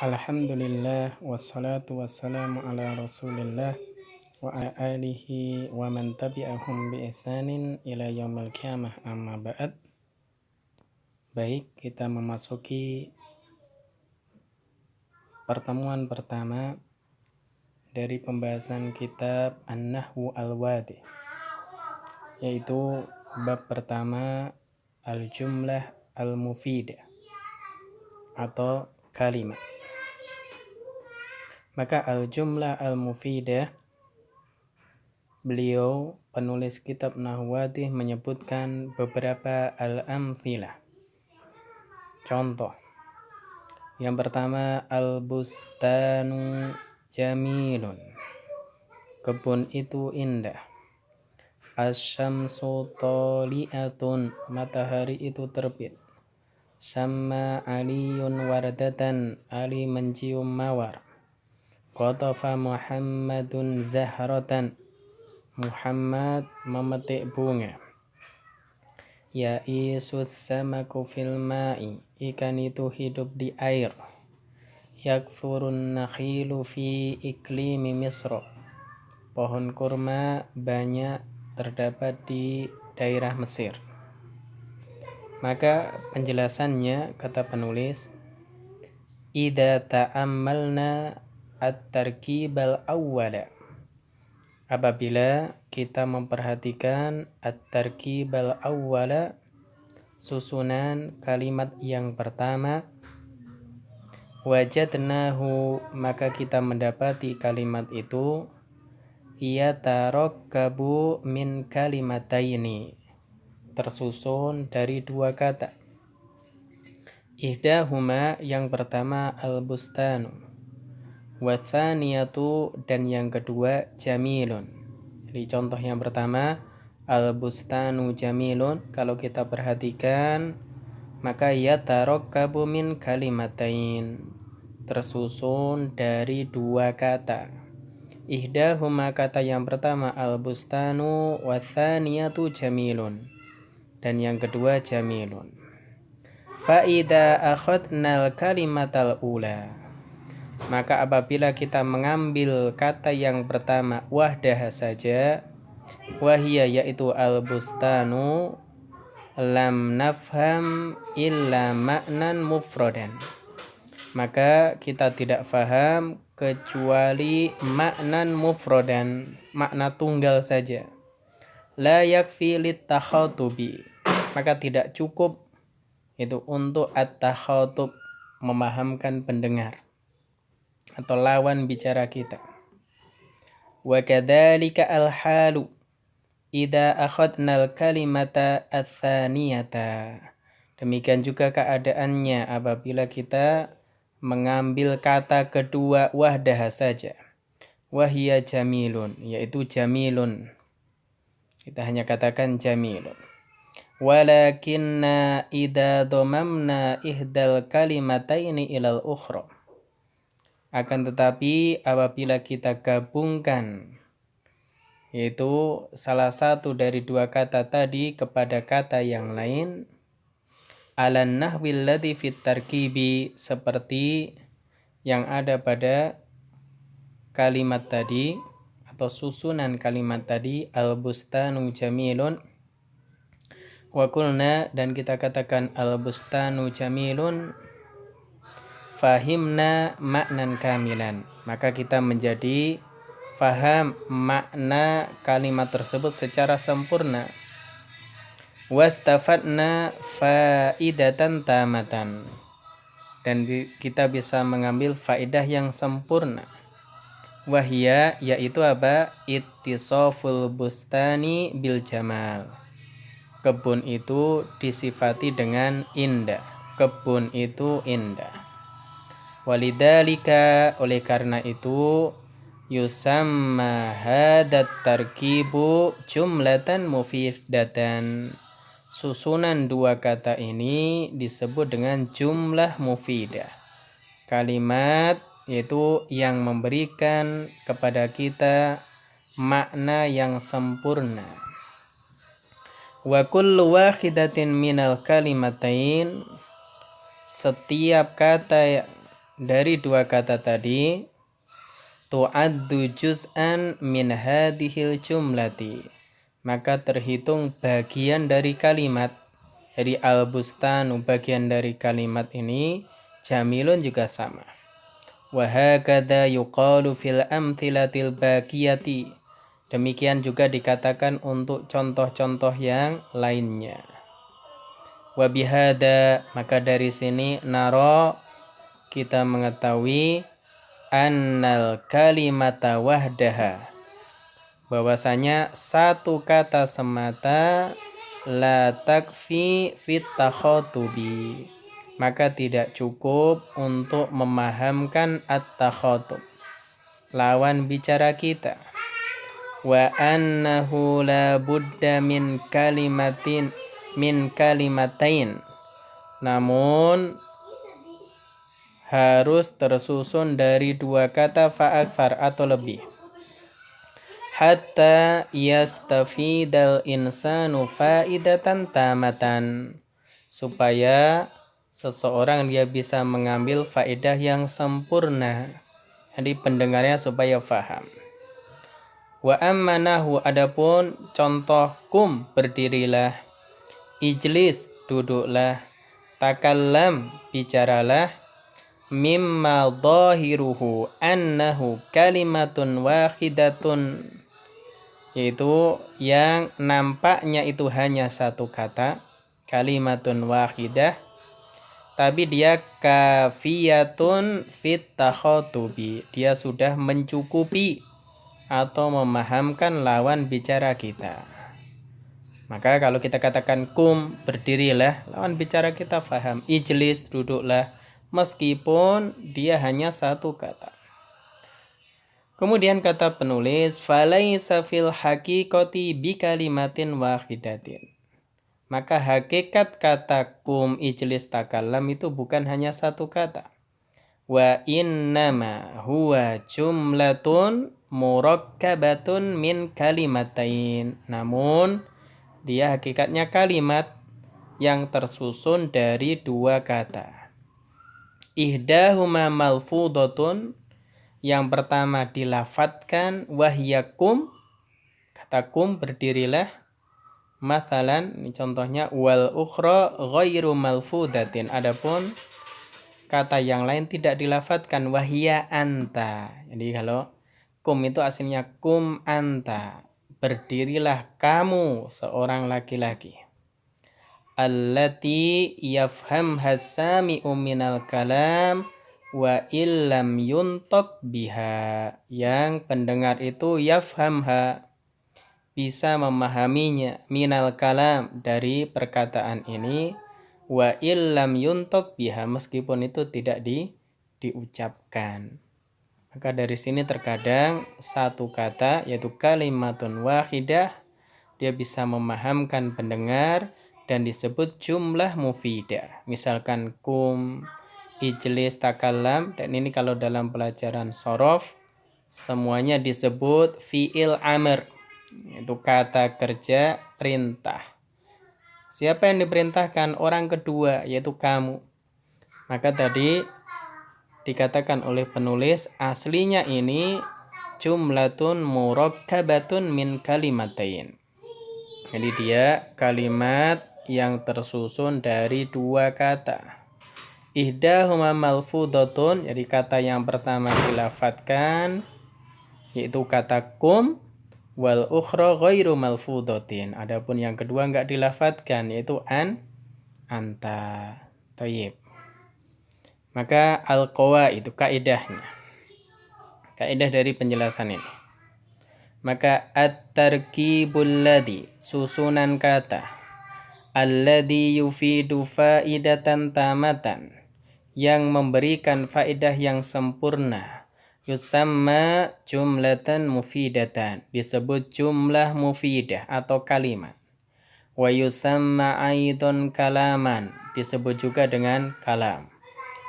Alhamdulillah wassalatu wassalamu ala Rasulillah wa ala alihi wa man tabi'ahum bi ihsanin ila yaumil qiyamah amma ba'd. Baik, kita memasuki pertemuan pertama dari pembahasan kitab An-Nahwu Al-Wadi, yaitu bab pertama al-jumlah al-mufidah atau kalimat. Maka al-jumlah al-mufidah, beliau penulis kitab Nahwati menyebutkan beberapa al-amthilah, contoh. Yang pertama, al-bustanu jamilun, kebun itu indah. Asy-syamsu thali'atun, matahari itu terbit. Sama aliyun wardatan, Ali mencium mawar. Qatafa Muhammadun zahratan, Muhammad memetik bunga. Ya'isus samaku fil ma'i, ikan itu hidup di air. Yakthurun nakhilu fi iklimi Misr, pohon kurma banyak terdapat di daerah Mesir. Maka penjelasannya, kata penulis, idza ta'ammalna at-tarkib al-awwala, apabila kita memperhatikan at-tarkib al-awwala, susunan kalimat yang pertama, wajadnahu, maka kita mendapati kalimat itu yatarakkabu min kalimataini, tersusun dari dua kata. Ihdahuma, yang pertama al-bustanu, wathaniyatu, dan yang kedua jamilun. Jadi contoh yang pertama al-bustanu jamilun, kalau kita perhatikan maka yatarakkabu min kalimatain, tersusun dari dua kata. Ihdahuma, kata yang pertama al-bustanu, wathaniyatu jamilun, dan yang kedua jamilun. Fa'idha akhadnal kalimatal ula, maka apabila kita mengambil kata yang pertama wahdah saja, wahia, yaitu al-bustanu, lam nafham illa ma'nan mufradan, maka kita tidak faham kecuali maknan mufradan, makna tunggal saja. La yakfi lit-takhatubi, maka tidak cukup itu untuk at-takhatub, memahamkan pendengar atau lawan bicara kita. Wa kadzalika al-halu idza akhadnal kalimata ats-tsaniyata, demikian juga keadaannya apabila kita mengambil kata kedua wahdah saja. Wahia jamilun, yaitu jamilun, kita hanya katakan jamilun. Walakinna idza dhamamna ihdal kalimataini ilal ukhra, akan tetapi apabila kita gabungkan yaitu salah satu dari dua kata tadi kepada kata yang lain, alan nahwil ladzi fit tarkibi, seperti yang ada pada kalimat tadi atau susunan kalimat tadi, al-bustanu jamilun, wa qulna, dan kita katakan al-bustanu jamilun, fahimna maknan kamilan, maka kita menjadi faham makna kalimat tersebut secara sempurna. Wastafadna faidatan tamatan, dan kita bisa mengambil faidah yang sempurna. Wahia, yaitu apa? Ittisaful bustani bil jamal, kebun itu disifati dengan indah, kebun itu indah. Walidzalika, oleh karena itu, yusamma hadat tarkibu jumlatan mufidatan, susunan dua kata ini disebut dengan jumlah mufidah, kalimat yaitu yang memberikan kepada kita makna yang sempurna. Wa kullu wahidatin minal kalimatain, setiap kata dari dua kata tadi tu'addu juz'an min hadhil jumlati, maka terhitung bagian dari kalimat. Jadi al-bustanu bagian dari kalimat ini, jamilun juga sama. Wa hakadha yuqalu fil amthilatil baqiyati, demikian juga dikatakan untuk contoh-contoh yang lainnya. Wa bihada, maka dari sini naro, kita mengetahui annal kalimata wahdaha, bahwasanya satu kata semata la takfi fit takhatubi, maka tidak cukup untuk memahamkan at-takhatub, lawan bicara kita. Wa annahu la budda min kalimatain, namun harus tersusun dari dua kata fa'akthar atau lebih, hatta yastafidal insanu faidatan tamatan, supaya seseorang dia bisa mengambil faedah yang sempurna, jadi pendengarnya supaya faham. Wa ammanahu, adapun contoh kum berdirilah, ijlis duduklah, takallam bicaralah, mimma dhahiruhu annahu kalimatun wahidatun, yaitu yang nampaknya itu hanya satu kata, kalimatun wahidah, tapi dia kafiyatun fit takhatubi, dia sudah mencukupi atau memahamkan lawan bicara kita. Maka kalau kita katakan kum berdirilah, lawan bicara kita faham. Ijlis duduklah, meskipun dia hanya satu kata. Kemudian kata penulis, falaisa fil haqiqati bi kalimatin wahidatin, maka hakikat kata kum ijlis takallam itu bukan hanya satu kata. Wa innama huwa jumlatun murakkabatun min kalimatain, namun dia hakikatnya kalimat yang tersusun dari dua kata. Ihdahuma malfudatun, yang pertama dilafatkan, wahyakum, kata kum berdirilah, mathalan, ini contohnya, wal ukhra ghairu malfudatin, adapun kata yang lain tidak dilafatkan, wahya anta. Jadi kalau kum itu aslinya kum anta, berdirilah kamu seorang laki-laki. Allati yafhamha sami'u minal kalam wa illam yuntak biha, yang pendengar itu yafhamha, bisa memahaminya, minal kalam, dari perkataan ini, wa illam yuntak biha, meskipun itu tidak diucapkan. Maka dari sini terkadang satu kata, yaitu kalimatun wahidah, dia bisa memahamkan pendengar dan disebut jumlah mufidah. Misalkan kum, ijlis, takallam, dan ini kalau dalam pelajaran shorof semuanya disebut fi'il amr, itu kata kerja perintah. Siapa yang diperintahkan? Orang kedua, yaitu kamu. Maka tadi dikatakan oleh penulis, aslinya ini jumlatun murakkabatun min kalimatain. Jadi dia kalimat yang tersusun dari dua kata. Ihdahuma malfudatun, jadi kata yang pertama dilafatkan, yaitu kata kum, wal ukhra ghairu malfudatin, adapun yang kedua enggak dilafatkan, yaitu anta. Thayyib. Maka al-qawa itu kaidahnya, kaidah dari penjelasan ini. Maka at-tarkibul ladzi, susunan kata, alladzi yufidu faidatan tamatan, yang memberikan faedah yang sempurna, yusamma jumlatan mufidatan, disebut jumlah mufidah atau kalimat. Wa yusamma aidon kalaman, disebut juga dengan kalam.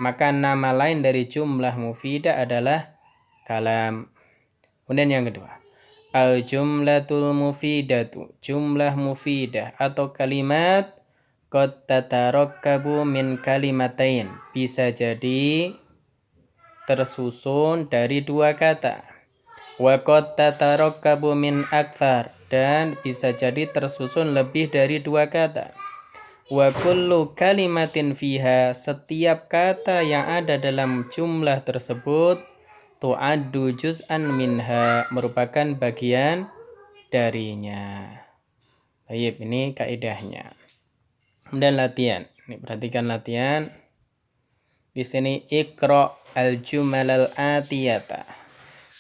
Maka nama lain dari jumlah mufidah adalah kalam. Kemudian yang kedua, al-jumlatul mufidatu, jumlah mufidah atau kalimat qad tatarakkabu min kalimatain, bisa jadi tersusun dari dua kata. Wa qad tatarakkabu min akthar, dan bisa jadi tersusun lebih dari dua kata. Wa kullu kalimatin fiha, setiap kata yang ada dalam jumlah tersebut, tu'addu juz'an minha, merupakan bagian darinya. Baik, ini kaidahnya. Kemudian latihan. Ini perhatikan latihan. Di sini iqra al-jumal al-atiyata.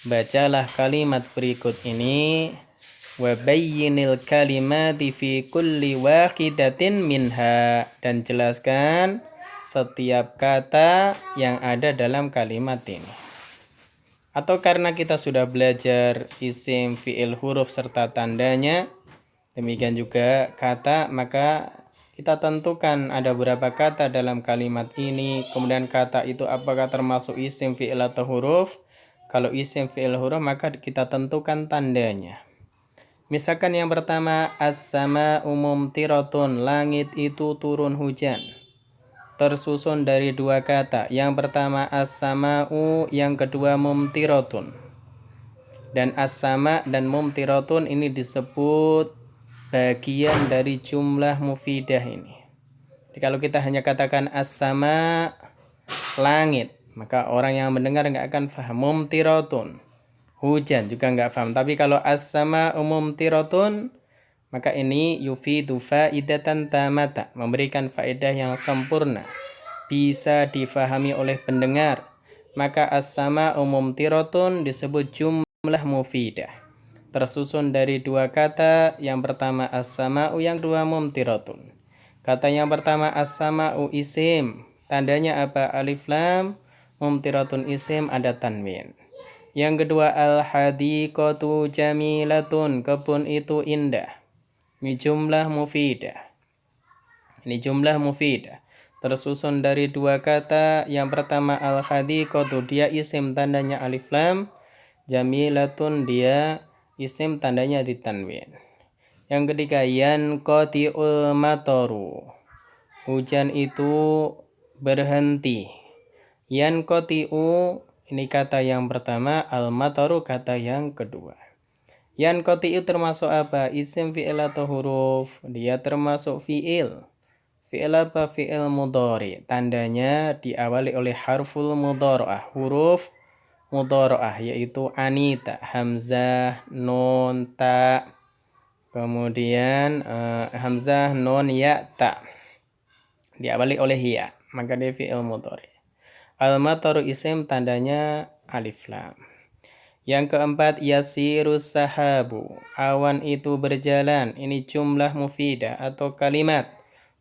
Bacalah kalimat berikut ini. Wa bayyinil kalimati fi kulli wahidatin minha, dan jelaskan setiap kata yang ada dalam kalimat ini. Atau karena kita sudah belajar isim, fi'il, huruf serta tandanya, demikian juga kata, maka kita tentukan ada berapa kata dalam kalimat ini. Kemudian kata itu apakah termasuk isim, fi'il, atau huruf. Kalau isim, fi'il, huruf, maka kita tentukan tandanya. Misalkan yang pertama, as-sama'u mumtiratun, langit itu turun hujan. Tersusun dari dua kata. Yang pertama as-sama'u, yang kedua mumtiratun. Dan as-sama' dan mumtiratun ini disebut bagian dari jumlah mufidah ini. Jadi kalau kita hanya katakan as-sama', langit, maka orang yang mendengar nggak akan paham. Mumtiratun, hujan, juga nggak paham. Tapi kalau as-sama'u mumtiratun, maka ini yufidu faidatan tamata, memberikan faedah yang sempurna, bisa difahami oleh pendengar. Maka as-sama'u mumtiratun disebut jumlah mufidah, tersusun dari dua kata. Yang pertama as-sama'u, yang kedua mumtiratun. Kata yang pertama as-sama'u isim, tandanya apa? Alif lam. Mumtiratun isim, ada tanwin. Yang kedua al-hadiqatu jamilatun, kebun itu indah. Ini jumlah mufidah. Ini jumlah mufidah, tersusun dari dua kata. Yang pertama al-hadiqatu, dia isim, tandanya alif lam. Jamilatun, dia isim, tandanya ditanwin. Yang ketiga yanqati'ul mataru, hujan itu berhenti. Yanqati'u, ini kata yang pertama, al-mataru kata yang kedua. Yanqati'u termasuk apa? Isim, fi'il, atau huruf? Dia termasuk fi'il. Fi'il apa? Fi'il mudhari. Tandanya diawali oleh harful mudhara'ah, huruf mudhara'ah, yaitu anita, hamzah, nun, ta. Kemudian hamzah, nun, ya, ta. Diawali oleh ya, maka dia fi'il mudhari. Al-mataru isim, tandanya alif lam. Yang keempat yasirus sahabu, awan itu berjalan. Ini jumlah mufidah atau kalimat,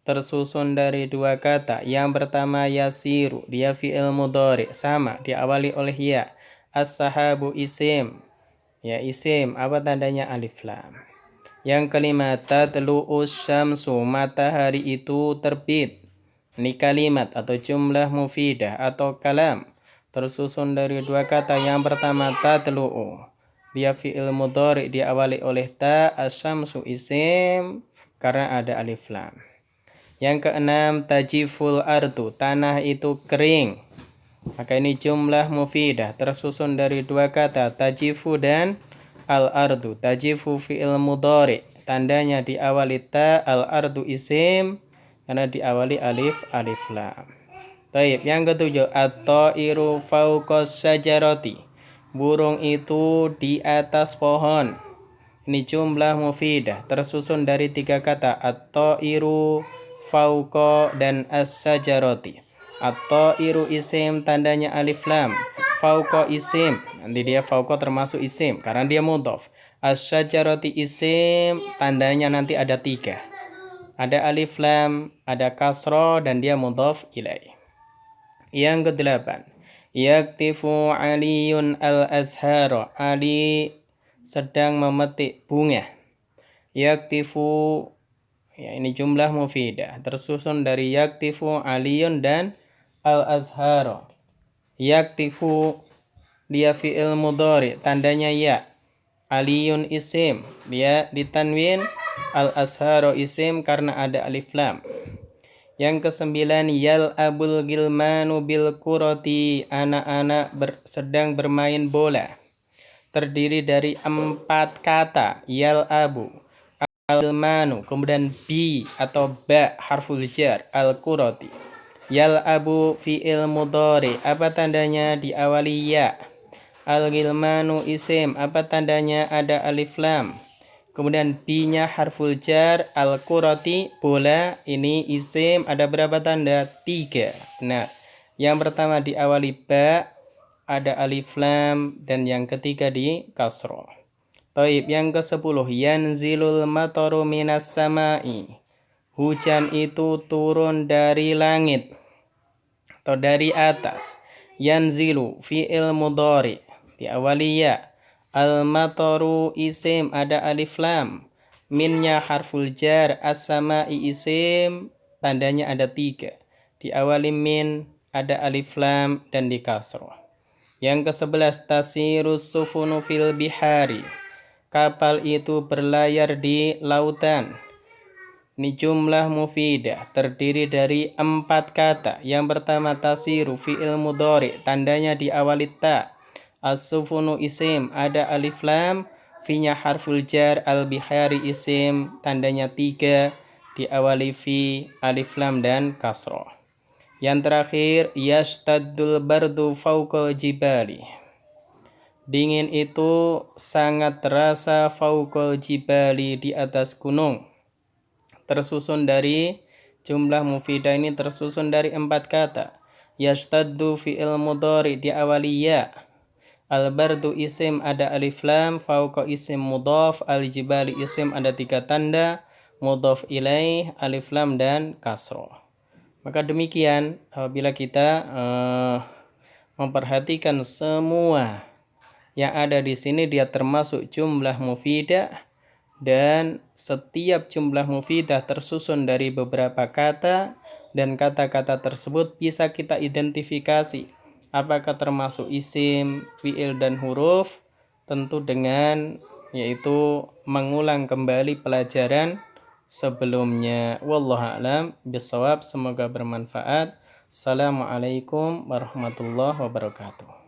tersusun dari dua kata. Yang pertama yasiru, dia fi'il mudhari, sama, diawali oleh ya. As-sahabu isim, ya isim, apa tandanya? Alif lam. Yang kelima tatlu'us syamsu, matahari itu terbit. Ini kalimat atau jumlah mufidah atau kalam, tersusun dari dua kata. Yang pertama tatlu'u, dia fi'il mudhari, diawali oleh ta. Asyamsu isim, karena ada alif lam. Yang keenam tajiful ardu, tanah itu kering. Maka ini jumlah mufidah, tersusun dari dua kata, tajifu dan al-ardu. Tajifu fi'il mudhari, tandanya diawali ta. Al-ardu isim, karena diawali alif lam. Baik, yang ketujuh at-tairu fawqas syajarati, burung itu di atas pohon. Ini jumlah mufidah, tersusun dari tiga kata, at-tairu, fawqa, dan as-syajarati. At-tairu isim, tandanya alif lam. Fawqa isim, nanti dia fawqa termasuk isim karena dia mudhaf. As-syajarati isim, tandanya nanti ada tiga, ada alif lam, ada kasro, dan dia mudhaf ilaih. Yang kedelapan yaktifu aliyun al-azhara, Ali sedang memetik bunga. Yaktifu, ya ini jumlah mufidah, tersusun dari yaktifu, aliyun, dan al-azhara. Yaktifu, dia fi'il mudhari, tandanya ya. Aliyun isim, dia ditanwin. Al-azhara isim karena ada alif lam. Yang kesembilan, yal'abul gilmanu bil kurati, anak-anak sedang bermain bola. Terdiri dari 4 kata, yal'abu, al-gilmanu, kemudian bi atau ba harful jar, al-kurati. Yal'abu fi'il mudhari, apa tandanya diawali ya? Al-gilmanu isim, apa tandanya ada alif lam? Kemudian bi-nya harful jar, al-kurati, bola, ini isim, ada berapa tanda? 3. Nah, yang pertama diawali ba, ada alif lam, dan yang ketiga di kasroh. Taib, yang ke-10, yanzilul mataru minas samai, hujan itu turun dari langit atau dari atas. Yanzilu fi'il mudhari, diawali ya. Al-mataru isim, ada alif lam. Minnya harful jar, as-sama'i isim, tandanya ada 3. Diawali min, ada alif lam, dan di kasroh. Yang ke-11, tasirus sufunu fil bihari, kapal itu berlayar di lautan. Ini jumlah mufidah, terdiri dari 4 kata. Yang pertama tasiru fi'il mudhari, tandanya diawali ta. As-sufunu isim, ada alif lam. Fi-nya harful jar, al-bihari isim, tandanya 3, diawali fi, alif lam, dan kasroh. Yang terakhir, yastaddul bardu fauqal jibali, dingin itu sangat terasa fauqal jibali, di atas gunung. Tersusun dari jumlah mufidah ini tersusun dari 4 kata. Yashtaddu fi'il mudhari, diawali ya. Al-bardu isim, ada alif lam. Fauqa isim mudhaf. Al-jibali isim, ada 3 tanda. Mudhaf ilaih, alif lam, dan kasroh. Maka demikian apabila kita memperhatikan semua yang ada di sini, dia termasuk jumlah mufidah, dan setiap jumlah mufidah tersusun dari beberapa kata, dan kata-kata tersebut bisa kita identifikasi apakah termasuk isim, fi'il, dan huruf, tentu dengan yaitu mengulang kembali pelajaran sebelumnya. Wallahu a'lam bishawab. Semoga bermanfaat. Assalamualaikum warahmatullahi wabarakatuh.